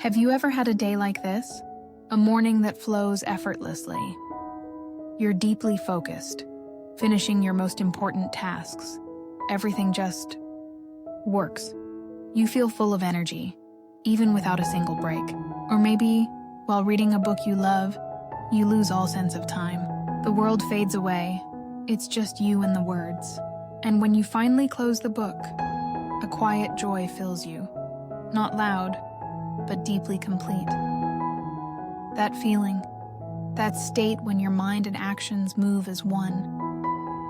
Have you ever had a day like this? A morning that flows effortlessly. You're deeply focused, finishing your most important tasks. Everything just works. You feel full of energy, even without a single break. Or maybe, while reading a book you love, you lose all sense of time. The world fades away. It's just you and the words. And when you finally close the book, a quiet joy fills you. Not loud, but deeply complete. That feeling, that state when your mind and actions move as one,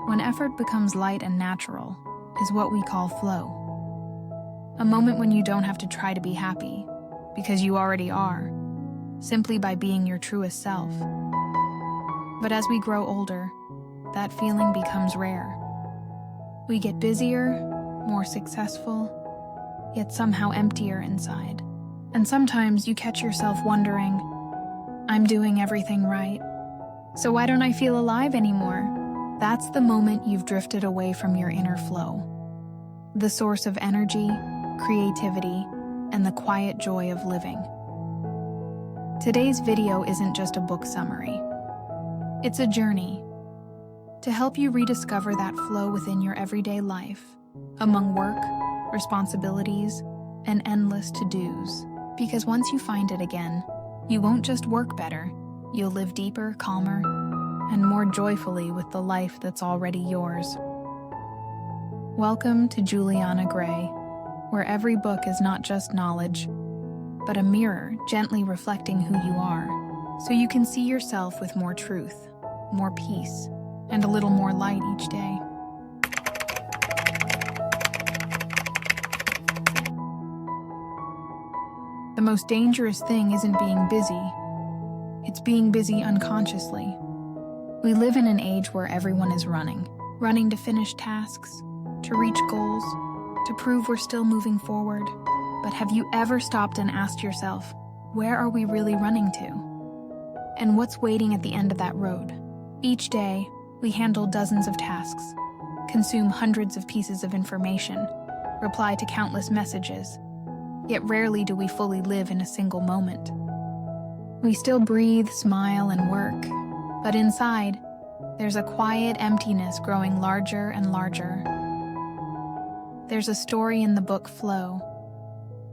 when effort becomes light and natural, is what we call flow. A moment when you don't have to try to be happy, because you already are, simply by being your truest self. But as we grow older, that feeling becomes rare. We get busier, more successful, yet somehow emptier inside. And sometimes you catch yourself wondering, I'm doing everything right, so why don't I feel alive anymore? That's the moment you've drifted away from your inner flow, the source of energy, creativity, and the quiet joy of living. Today's video isn't just a book summary. It's a journey to help you rediscover that flow within your everyday life, among work, responsibilities, and endless to-dos. Because once you find it again, you won't just work better, you'll live deeper, calmer, and more joyfully with the life that's already yours. Welcome to Juliana Gray, where every book is not just knowledge, but a mirror gently reflecting who you are, so you can see yourself with more truth, more peace, and a little more light each day. The most dangerous thing isn't being busy, it's being busy unconsciously. We live in an age where everyone is running to finish tasks, to reach goals, to prove we're still moving forward. But have you ever stopped and asked yourself, where are we really running to? And what's waiting at the end of that road? Each day, we handle dozens of tasks, consume hundreds of pieces of information, reply to countless messages. Yet rarely do we fully live in a single moment. We still breathe, smile, and work, but inside, there's a quiet emptiness growing larger and larger. There's a story in the book Flow.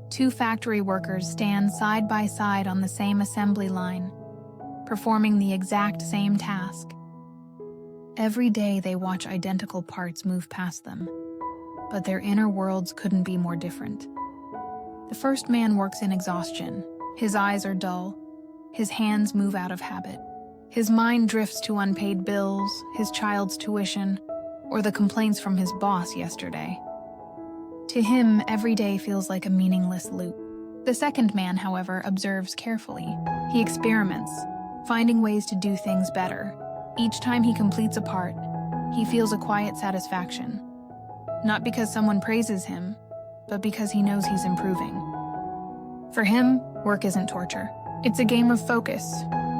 Two factory workers stand side by side on the same assembly line, performing the exact same task. Every day they watch identical parts move past them, but their inner worlds couldn't be more different. The first man works in exhaustion. His eyes are dull. His hands move out of habit. His mind drifts to unpaid bills, his child's tuition, or the complaints from his boss yesterday. To him, every day feels like a meaningless loop. The second man, however, observes carefully. He experiments, finding ways to do things better. Each time he completes a part, he feels a quiet satisfaction. Not because someone praises him, but because he knows he's improving. For him, work isn't torture. It's a game of focus.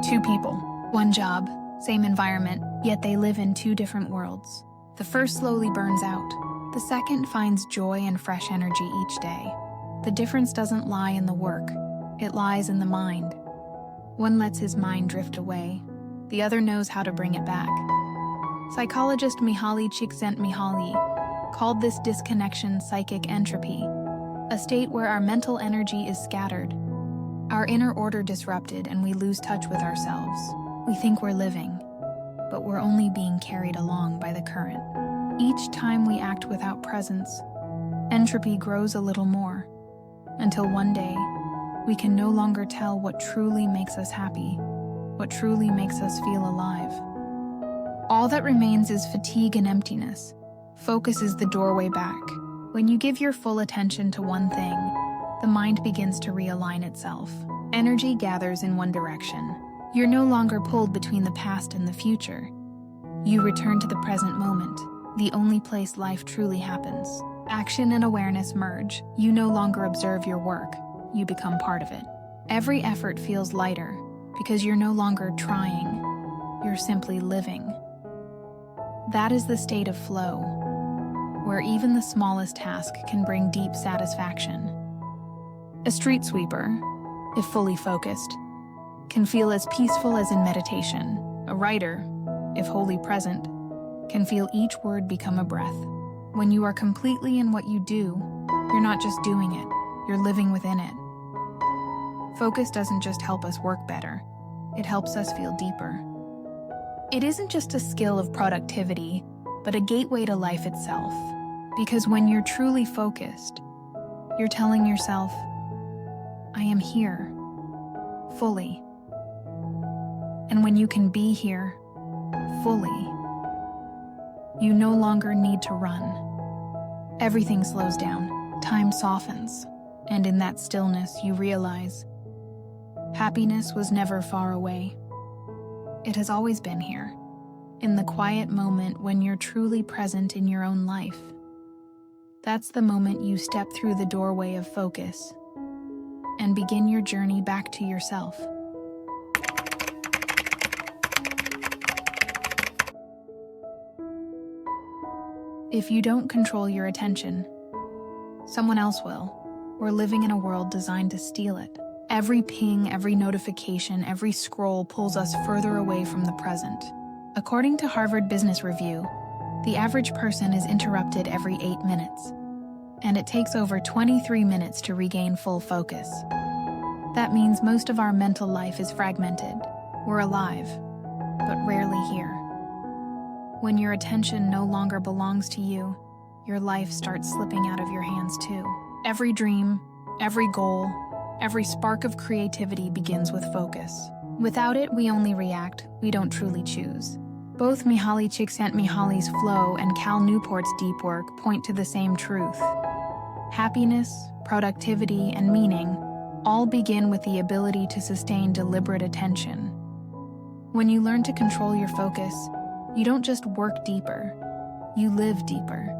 Two people, one job, same environment, yet they live in two different worlds. The first slowly burns out. The second finds joy and fresh energy each day. The difference doesn't lie in the work. It lies in the mind. One lets his mind drift away. The other knows how to bring it back. Psychologist Mihaly Csikszentmihalyi called this disconnection psychic entropy, a state where our mental energy is scattered, our inner order disrupted, and we lose touch with ourselves. We think we're living, but we're only being carried along by the current. Each time we act without presence, entropy grows a little more, until one day, we can no longer tell what truly makes us happy, what truly makes us feel alive. All that remains is fatigue and emptiness. Focus is the doorway back. When you give your full attention to one thing, the mind begins to realign itself. Energy gathers in one direction. You're no longer pulled between the past and the future. You return to the present moment, the only place life truly happens. Action and awareness merge. You no longer observe your work, you become part of it. Every effort feels lighter because you're no longer trying, you're simply living. That is the state of flow, where even the smallest task can bring deep satisfaction. A street sweeper, if fully focused, can feel as peaceful as in meditation. A writer, if wholly present, can feel each word become a breath. When you are completely in what you do, you're not just doing it, you're living within it. Focus doesn't just help us work better, it helps us feel deeper. It isn't just a skill of productivity, but a gateway to life itself. Because when you're truly focused, you're telling yourself, I am here, fully. And when you can be here, fully, you no longer need to run. Everything slows down, time softens, and in that stillness you realize happiness was never far away. It has always been here, in the quiet moment when you're truly present in your own life. That's the moment you step through the doorway of focus and begin your journey back to yourself. If you don't control your attention, someone else will. We're living in a world designed to steal it. Every ping, every notification, every scroll pulls us further away from the present. According to Harvard Business Review, the average person is interrupted every 8 minutes, and it takes over 23 minutes to regain full focus. That means most of our mental life is fragmented. We're alive, but rarely here. When your attention no longer belongs to you, your life starts slipping out of your hands too. Every dream, every goal, every spark of creativity begins with focus. Without it, we only react, we don't truly choose. Both Mihaly Csikszentmihalyi's flow and Cal Newport's deep work point to the same truth. Happiness, productivity, and meaning all begin with the ability to sustain deliberate attention. When you learn to control your focus, you don't just work deeper, you live deeper.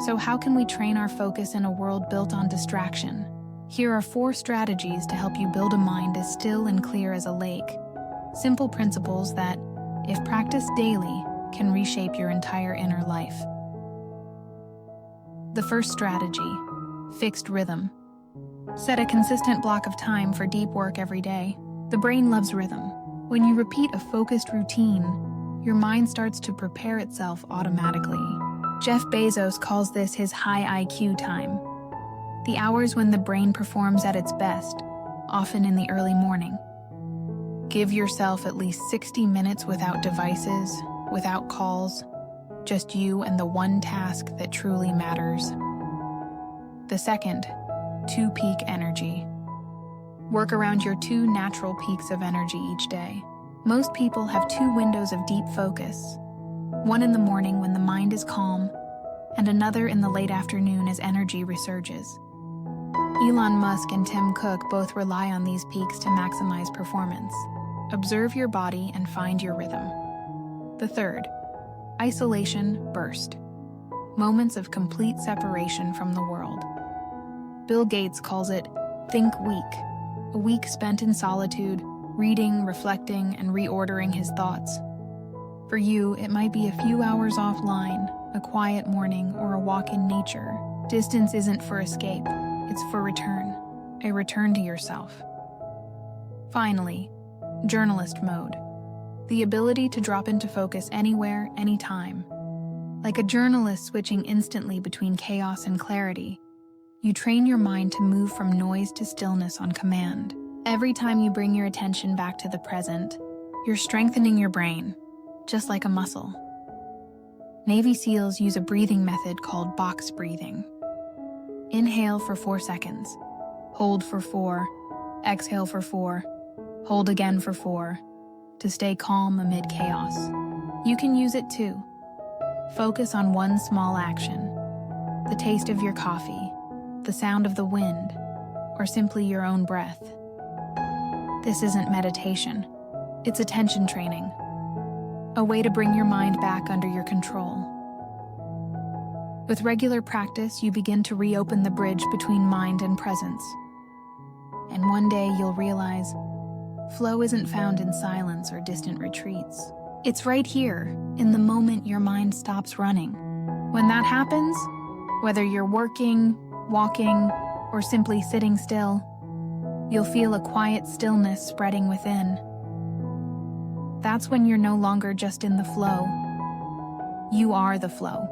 So how can we train our focus in a world built on distraction? Here are 4 strategies to help you build a mind as still and clear as a lake. Simple principles that, if practiced daily, can reshape your entire inner life. The first strategy, fixed rhythm. Set a consistent block of time for deep work every day. The brain loves rhythm. When you repeat a focused routine, your mind starts to prepare itself automatically. Jeff Bezos calls this his high IQ time. The hours when the brain performs at its best, often in the early morning. Give yourself at least 60 minutes without devices, without calls, just you and the one task that truly matters. The second, 2 peak energy. Work around your 2 natural peaks of energy each day. Most people have 2 windows of deep focus. One in the morning when the mind is calm, and another in the late afternoon as energy resurges. Elon Musk and Tim Cook both rely on these peaks to maximize performance. Observe your body and find your rhythm. The third, isolation burst. Moments of complete separation from the world. Bill Gates calls it Think Week, a week spent in solitude, reading, reflecting, and reordering his thoughts. For you, it might be a few hours offline, a quiet morning, or a walk in nature. Distance isn't for escape, it's for return, a return to yourself. Finally, journalist mode. The ability to drop into focus anywhere, anytime. Like a journalist switching instantly between chaos and clarity, you train your mind to move from noise to stillness on command. Every time you bring your attention back to the present, you're strengthening your brain, just like a muscle. Navy SEALs use a breathing method called box breathing. Inhale for 4 seconds, hold for 4, exhale for 4, hold again for 4, to stay calm amid chaos. You can use it too. Focus on one small action, the taste of your coffee, the sound of the wind, or simply your own breath. This isn't meditation, it's attention training, a way to bring your mind back under your control. With regular practice, you begin to reopen the bridge between mind and presence. And one day you'll realize, flow isn't found in silence or distant retreats. It's right here, in the moment your mind stops running. When that happens, whether you're working, walking, or simply sitting still, You'll feel a quiet stillness spreading within. That's when you're no longer just in the flow. You are the flow.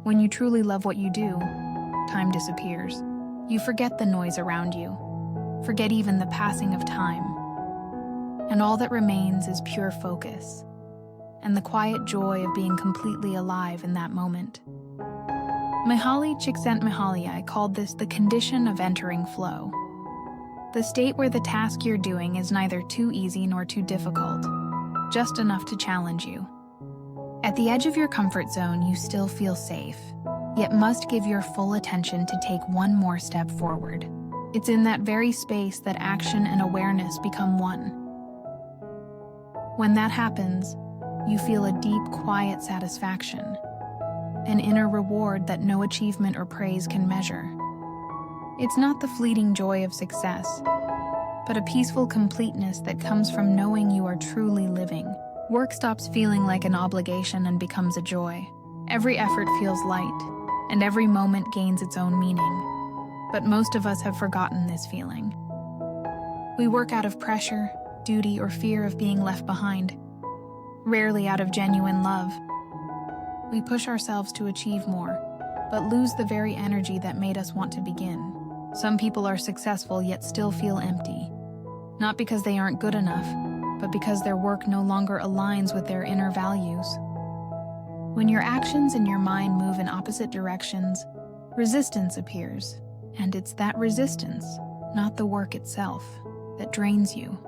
When you truly love what you do, time disappears. You forget the noise around you, forget even the passing of time. And all that remains is pure focus and the quiet joy of being completely alive in that moment. Mihaly Csikszentmihalyi called this the condition of entering flow, the state where the task you're doing is neither too easy nor too difficult, just enough to challenge you. At the edge of your comfort zone, you still feel safe, yet must give your full attention to take one more step forward. It's in that very space that action and awareness become one. When that happens, you feel a deep, quiet satisfaction, an inner reward that no achievement or praise can measure. It's not the fleeting joy of success, but a peaceful completeness that comes from knowing you are truly living. Work stops feeling like an obligation and becomes a joy. Every effort feels light, and every moment gains its own meaning. But most of us have forgotten this feeling. We work out of pressure, duty, or fear of being left behind, rarely out of genuine love. We push ourselves to achieve more, but lose the very energy that made us want to begin. Some people are successful yet still feel empty, not because they aren't good enough, but because their work no longer aligns with their inner values. When your actions and your mind move in opposite directions, resistance appears, and it's that resistance, not the work itself, that drains you.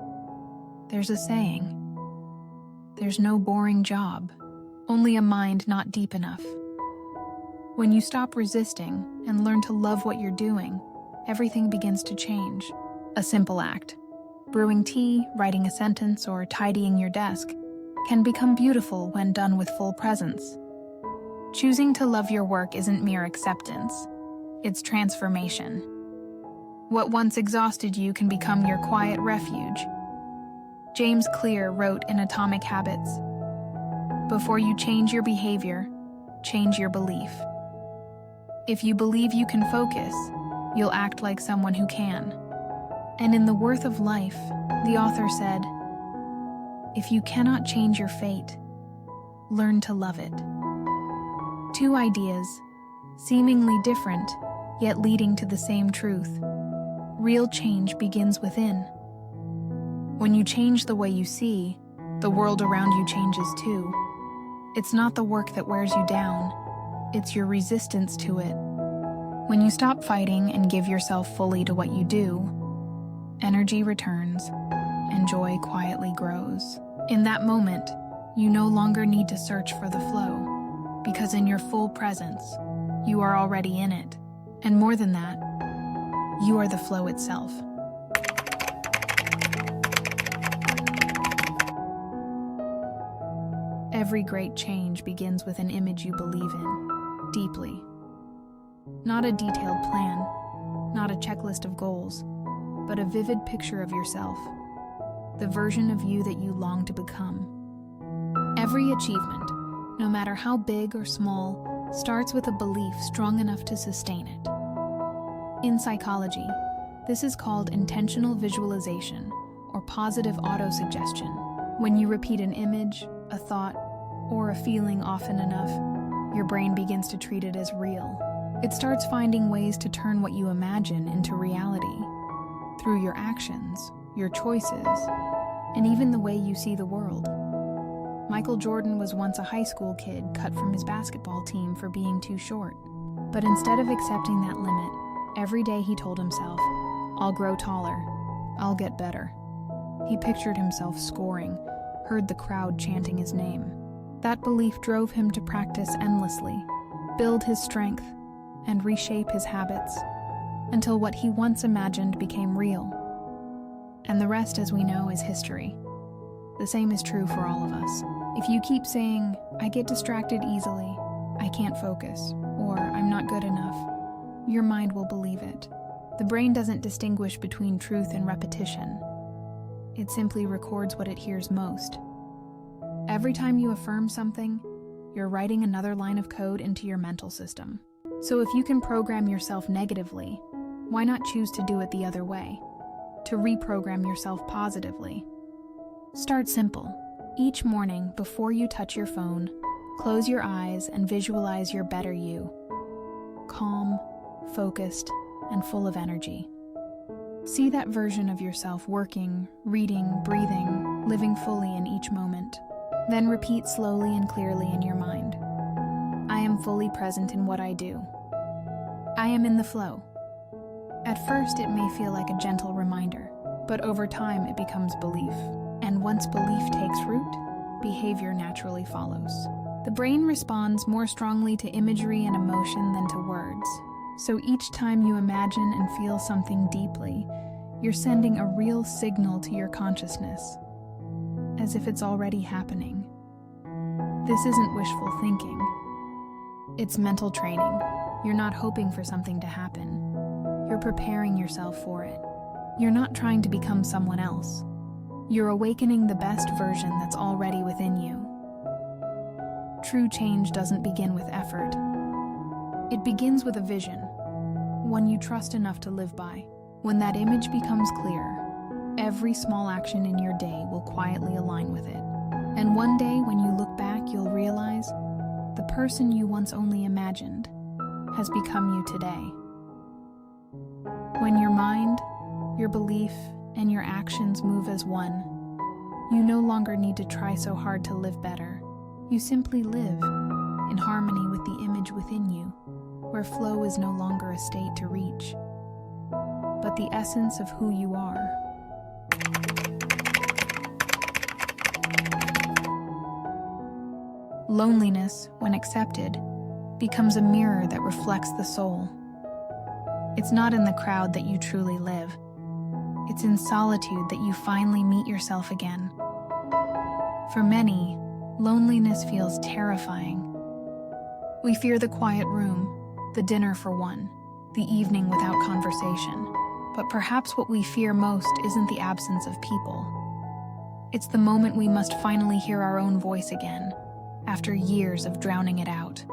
There's a saying, there's no boring job, only a mind not deep enough. When you stop resisting and learn to love what you're doing, everything begins to change. A simple act, brewing tea, writing a sentence, or tidying your desk, can become beautiful when done with full presence. Choosing to love your work isn't mere acceptance, it's transformation. What once exhausted you can become your quiet refuge. James Clear wrote in Atomic Habits, "Before you change your behavior, change your belief. If you believe you can focus, you'll act like someone who can." And in The Worth of Life, the author said, "If you cannot change your fate, learn to love it." Two ideas, seemingly different, yet leading to the same truth. Real change begins within. When you change the way you see, the world around you changes too. It's not the work that wears you down, it's your resistance to it. When you stop fighting and give yourself fully to what you do, energy returns, and joy quietly grows. In that moment, you no longer need to search for the flow, because in your full presence, you are already in it. And more than that, you are the flow itself. Every great change begins with an image you believe in, deeply. Not a detailed plan, not a checklist of goals, but a vivid picture of yourself, the version of you that you long to become. Every achievement, no matter how big or small, starts with a belief strong enough to sustain it. In psychology, this is called intentional visualization or positive autosuggestion. When you repeat an image, a thought, or a feeling often enough, your brain begins to treat it as real. It starts finding ways to turn what you imagine into reality, through your actions, your choices, and even the way you see the world. Michael Jordan was once a high school kid cut from his basketball team for being too short. But instead of accepting that limit, every day he told himself, "I'll grow taller. I'll get better." He pictured himself scoring, heard the crowd chanting his name. That belief drove him to practice endlessly, build his strength, and reshape his habits, until what he once imagined became real. And the rest, as we know, is history. The same is true for all of us. If you keep saying, "I get distracted easily, I can't focus," or "I'm not good enough," your mind will believe it. The brain doesn't distinguish between truth and repetition. It simply records what it hears most. Every time you affirm something, you're writing another line of code into your mental system. So if you can program yourself negatively, why not choose to do it the other way? To reprogram yourself positively. Start simple. Each morning, before you touch your phone, close your eyes and visualize your better you. Calm, focused, and full of energy. See that version of yourself working, reading, breathing, living fully in each moment. Then repeat slowly and clearly in your mind. I am fully present in what I do. I am in the flow. At first, it may feel like a gentle reminder, but over time it becomes belief. And once belief takes root, behavior naturally follows. The brain responds more strongly to imagery and emotion than to words. So each time you imagine and feel something deeply, you're sending a real signal to your consciousness, as if it's already happening. This isn't wishful thinking. It's mental training. You're not hoping for something to happen. You're preparing yourself for it. You're not trying to become someone else. You're awakening the best version that's already within you. True change doesn't begin with effort. It begins with a vision, one you trust enough to live by. When that image becomes clear, every small action in your day will quietly align with it. And one day, when you look back, you'll realize the person you once only imagined has become you today. When your mind, your belief, and your actions move as one, you no longer need to try so hard to live better. You simply live in harmony with the image within you, where flow is no longer a state to reach, but the essence of who you are. Loneliness, when accepted, becomes a mirror that reflects the soul. It's not in the crowd that you truly live. It's in solitude that you finally meet yourself again. For many, loneliness feels terrifying. We fear the quiet room, the dinner for one, the evening without conversation. But perhaps what we fear most isn't the absence of people. It's the moment we must finally hear our own voice again, after years of drowning it out.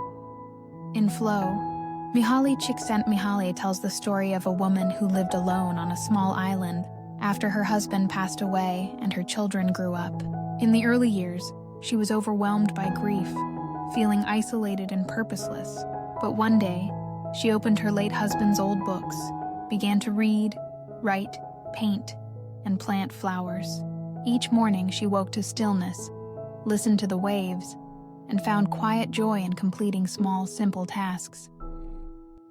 In Flow, Mihaly Csikszentmihalyi tells the story of a woman who lived alone on a small island after her husband passed away and her children grew up. In the early years, she was overwhelmed by grief, feeling isolated and purposeless. But one day, she opened her late husband's old books, began to read, write, paint, and plant flowers. Each morning, she woke to stillness, listened to the waves, and found quiet joy in completing small, simple tasks.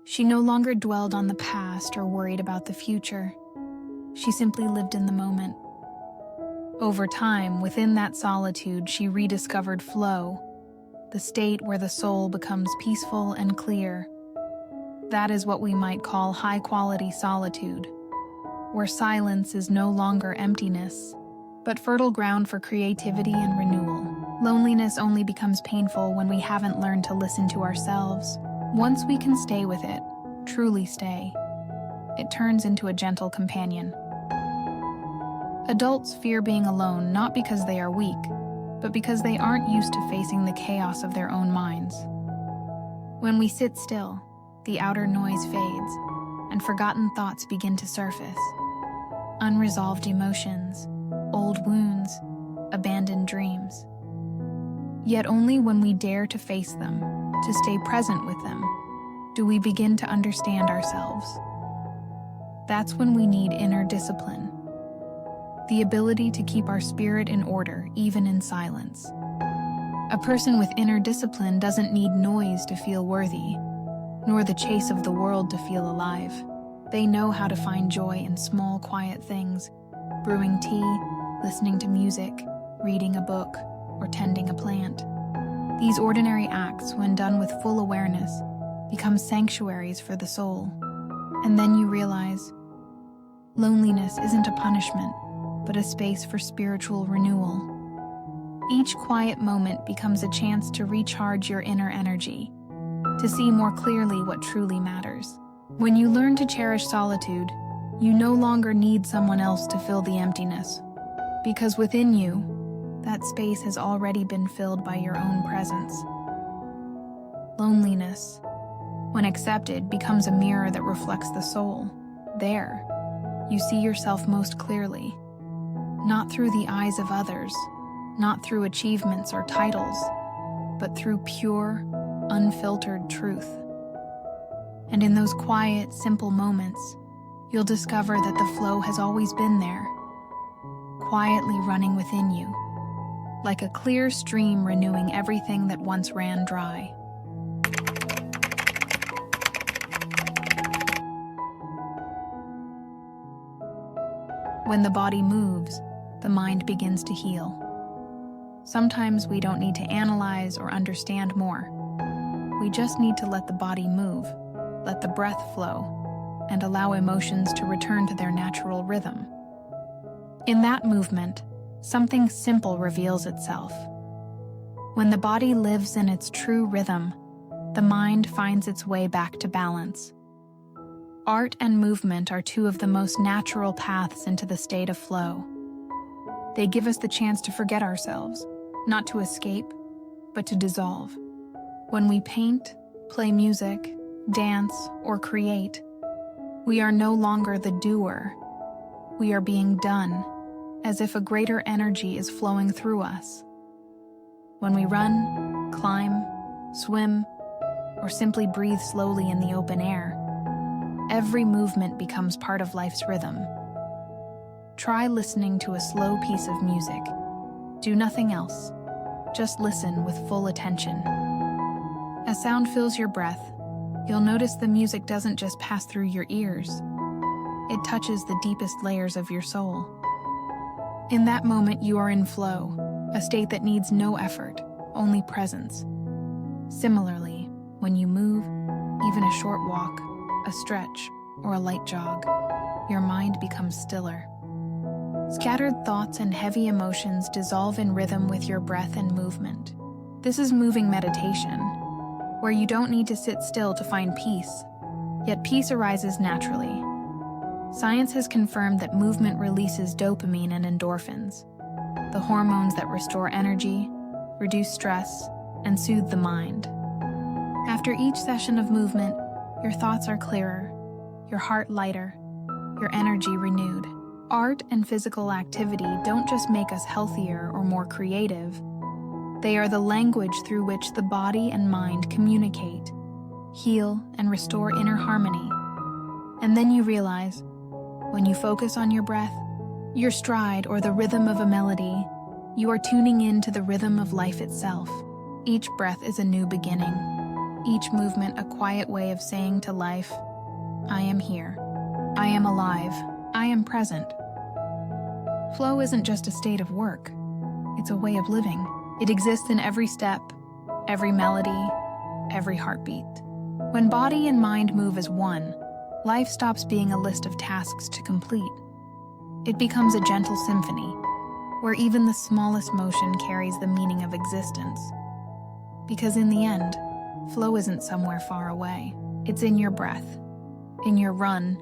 She no longer dwelled on the past or worried about the future. She simply lived in the moment. Over time, within that solitude, she rediscovered flow, the state where the soul becomes peaceful and clear. That is what we might call high-quality solitude, where silence is no longer emptiness, but fertile ground for creativity and renewal. Loneliness only becomes painful when we haven't learned to listen to ourselves. Once we can stay with it, truly stay, it turns into a gentle companion. Adults fear being alone not because they are weak, but because they aren't used to facing the chaos of their own minds. When we sit still, the outer noise fades, and forgotten thoughts begin to surface. Unresolved emotions, old wounds, abandoned dreams. Yet only when we dare to face them, to stay present with them, do we begin to understand ourselves. That's when we need inner discipline, the ability to keep our spirit in order even in silence. A person with inner discipline doesn't need noise to feel worthy, nor the chase of the world to feel alive. They know how to find joy in small, quiet things, brewing tea, listening to music, reading a book, or tending a plant. These ordinary acts, when done with full awareness, become sanctuaries for the soul. And then you realize, loneliness isn't a punishment, but a space for spiritual renewal. Each quiet moment becomes a chance to recharge your inner energy, to see more clearly what truly matters. When you learn to cherish solitude, you no longer need someone else to fill the emptiness, because within you, that space has already been filled by your own presence. loneliness, when accepted, becomes a mirror that reflects the soul. There, you see yourself most clearly, not through the eyes of others, not through achievements or titles, but through pure, unfiltered truth. And in those quiet, simple moments, you'll discover that the flow has always been there, quietly running within you, like a clear stream renewing everything that once ran dry. When the body moves, the mind begins to heal. Sometimes we don't need to analyze or understand more. We just need to let the body move, let the breath flow, and allow emotions to return to their natural rhythm. In that movement, something simple reveals itself. When the body lives in its true rhythm, the mind finds its way back to balance. Art and movement are two of the most natural paths into the state of flow. They give us the chance to forget ourselves, not to escape, but to dissolve. When we paint, play music, dance, or create, we are no longer the doer. We are being done, as if a greater energy is flowing through us. When we run, climb, swim, or simply breathe slowly in the open air, every movement becomes part of life's rhythm. Try listening to a slow piece of music. Do nothing else. Just listen with full attention. As sound fills your breath, you'll notice the music doesn't just pass through your ears. It touches the deepest layers of your soul. In that moment, you are in flow, a state that needs no effort, only presence. Similarly, when you move, even a short walk, a stretch, or a light jog, your mind becomes stiller. Scattered thoughts and heavy emotions dissolve in rhythm with your breath and movement. This is moving meditation, where you don't need to sit still to find peace, yet peace arises naturally. Science has confirmed that movement releases dopamine and endorphins, the hormones that restore energy, reduce stress, and soothe the mind. After each session of movement, your thoughts are clearer, your heart lighter, your energy renewed. Art and physical activity don't just make us healthier or more creative. They are the language through which the body and mind communicate, heal, and restore inner harmony. And then you realize, when you focus on your breath, your stride, or the rhythm of a melody, you are tuning in to the rhythm of life itself. Each breath is a new beginning. Each movement a quiet way of saying to life, I am here. I am alive. I am present. Flow isn't just a state of work. It's a way of living. It exists in every step, every melody, every heartbeat. When body and mind move as one, life stops being a list of tasks to complete. It becomes a gentle symphony, where even the smallest motion carries the meaning of existence. Because in the end, flow isn't somewhere far away. It's in your breath, in your run,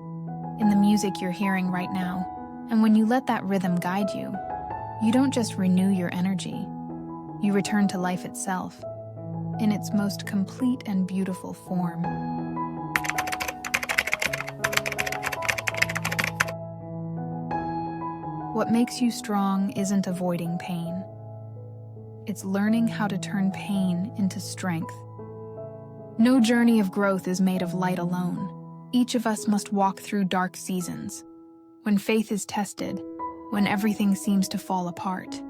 in the music you're hearing right now. And when you let that rhythm guide you, you don't just renew your energy. You return to life itself, in its most complete and beautiful form. What makes you strong isn't avoiding pain. It's learning how to turn pain into strength. No journey of growth is made of light alone. Each of us must walk through dark seasons, when faith is tested, when everything seems to fall apart.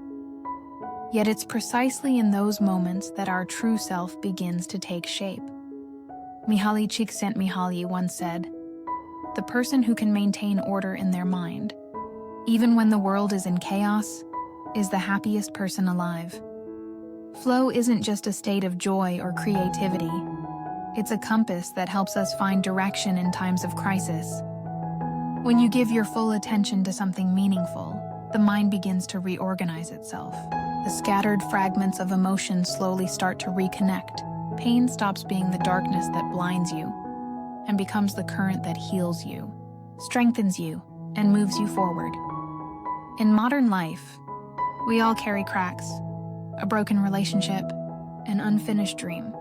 Yet it's precisely in those moments that our true self begins to take shape. Mihaly Csikszentmihalyi once said, "The person who can maintain order in their mind, even when the world is in chaos, is the happiest person alive." Flow isn't just a state of joy or creativity. It's a compass that helps us find direction in times of crisis. When you give your full attention to something meaningful, the mind begins to reorganize itself. The scattered fragments of emotion slowly start to reconnect. Pain stops being the darkness that blinds you and becomes the current that heals you, strengthens you, and moves you forward. In modern life, we all carry cracks, a broken relationship, an unfinished dream.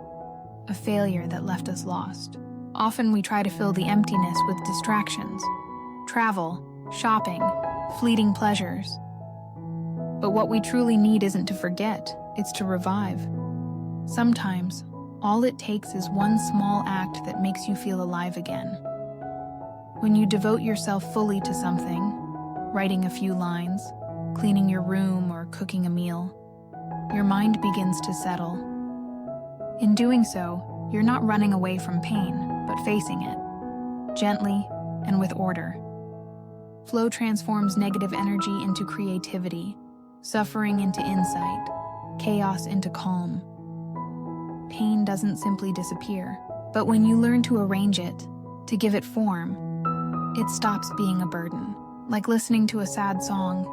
a failure that left us lost. Often we try to fill the emptiness with distractions, travel, shopping, fleeting pleasures. But what we truly need isn't to forget, it's to revive. Sometimes, all it takes is one small act that makes you feel alive again. When you devote yourself fully to something, writing a few lines, cleaning your room, or cooking a meal, your mind begins to settle. In doing so, you're not running away from pain, but facing it, gently and with order. Flow transforms negative energy into creativity, suffering into insight, chaos into calm. Pain doesn't simply disappear, but when you learn to arrange it, to give it form, it stops being a burden. Like listening to a sad song,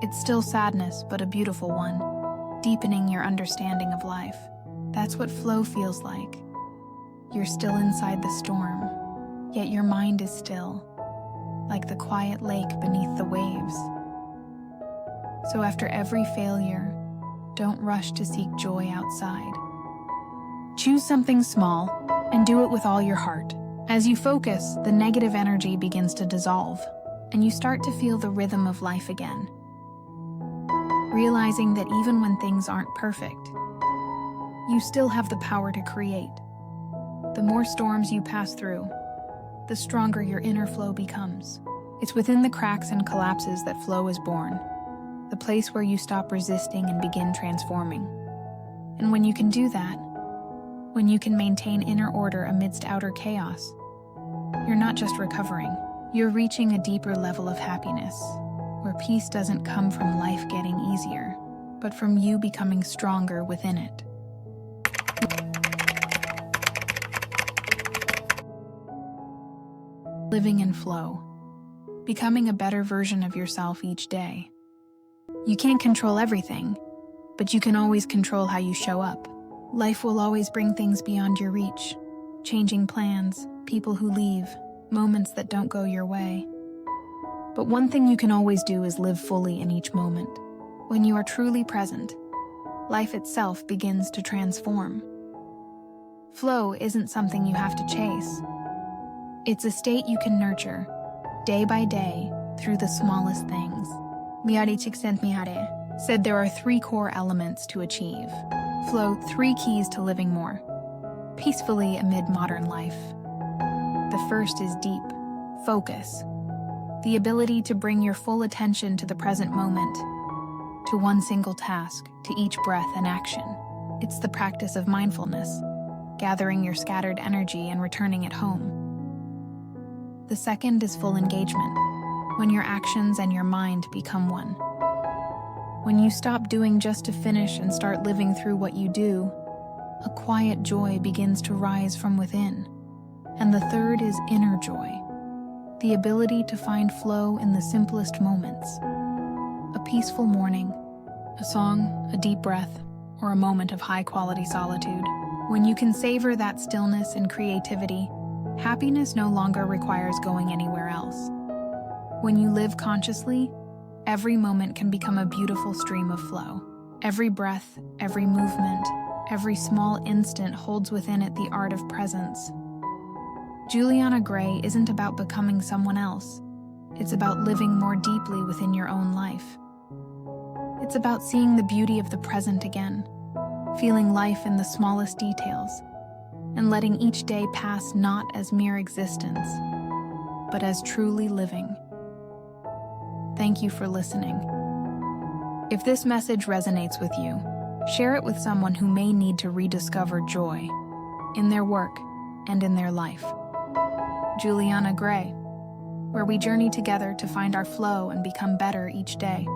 it's still sadness, but a beautiful one, deepening your understanding of life. That's what flow feels like. You're still inside the storm, yet your mind is still, like the quiet lake beneath the waves. So after every failure, don't rush to seek joy outside. Choose something small and do it with all your heart. As you focus, the negative energy begins to dissolve, and you start to feel the rhythm of life again. Realizing that even when things aren't perfect, you still have the power to create. The more storms you pass through, the stronger your inner flow becomes. It's within the cracks and collapses that flow is born, the place where you stop resisting and begin transforming. And when you can do that, when you can maintain inner order amidst outer chaos, you're not just recovering, you're reaching a deeper level of happiness, where peace doesn't come from life getting easier, but from you becoming stronger within it. Living in flow, becoming a better version of yourself each day. You can't control everything, but you can always control how you show up. Life will always bring things beyond your reach, changing plans, people who leave, moments that don't go your way. But one thing you can always do is live fully in each moment. When you are truly present, life itself begins to transform. Flow isn't something you have to chase. It's a state you can nurture, day by day, through the smallest things. Mihaly Csikszentmihalyi said there are 3 core elements to achieve flow, 3 keys to living more peacefully amid modern life. The first is deep focus, the ability to bring your full attention to the present moment, to one single task, to each breath and action. It's the practice of mindfulness, gathering your scattered energy and returning it home. The second is full engagement, when your actions and your mind become one. When you stop doing just to finish and start living through what you do, a quiet joy begins to rise from within. And the third is inner joy, the ability to find flow in the simplest moments. A peaceful morning, a song, a deep breath, or a moment of high-quality solitude. When you can savor that stillness and creativity, happiness no longer requires going anywhere else. When you live consciously, every moment can become a beautiful stream of flow. Every breath, every movement, every small instant holds within it the art of presence. Juliana isn't about becoming someone else. It's about living more deeply within your own life. It's about seeing the beauty of the present again, feeling life in the smallest details, and letting each day pass not as mere existence, but as truly living. Thank you for listening. If this message resonates with you, share it with someone who may need to rediscover joy in their work and in their life. Juliana, where we journey together to find our flow and become better each day.